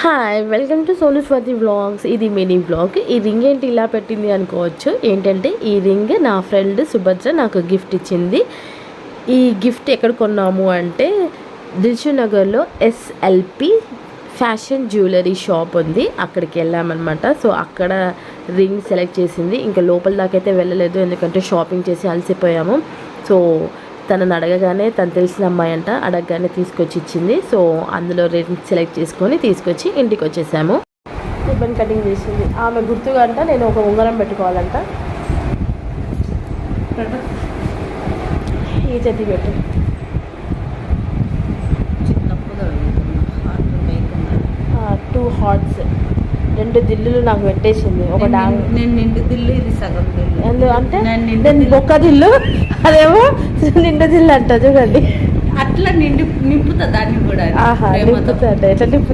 Hi welcome to Sonu Swathi vlogs. ఇది mini vlog. ఈ ring ఏంటి ఇలా పెట్టింది అనుకోవచ్చు. ఏంటంటే ఈ రింగ్ నా ఫ్రెండ్ సుభద్ర నాకు గిఫ్ట్ ఇచ్చింది. ఈ గిఫ్ట్ ఎక్కడ కొన్నాము అంటే దిల్షుక్ నగర్లో SLP ఫ్యాషన్ జ్యువెలరీ షాప్ ఉంది, అక్కడికి వెళ్ళామన్నమాట. సో అక్కడ రింగ్ సెలెక్ట్ చేసింది. ఇంకా లోపల దాకైతే వెళ్ళలేదు, ఎందుకంటే షాపింగ్ చేసి అలసిపోయాము. సో తనని అడగగానే తను తెలిసిన అమ్మాయి అంట, అడగగానే తీసుకొచ్చి ఇచ్చింది. సో అందులో రింగ్ సెలెక్ట్ చేసుకొని తీసుకొచ్చి ఇంటికి వచ్చేసాము. రిబ్బన్ కటింగ్ చేసింది ఆమె గుర్తుగా అంట. నేను ఒక ఉంగరం పెట్టుకోవాలంట. ఈ చేతి పెట్టు. 2 హార్ట్స్, 2 దిల్లులు నాకు పెట్టేసింది. ఒక నేను నిండు దిల్లు, ఇది సగం దిల్లు. అంటే నేను ఒక్క దిల్లు, అదేమో నిండు దిల్లు అంట. చూడండి అట్లా నింపుతా దాన్ని కూడా. నింపుతా. ఎట్లా నింపుతా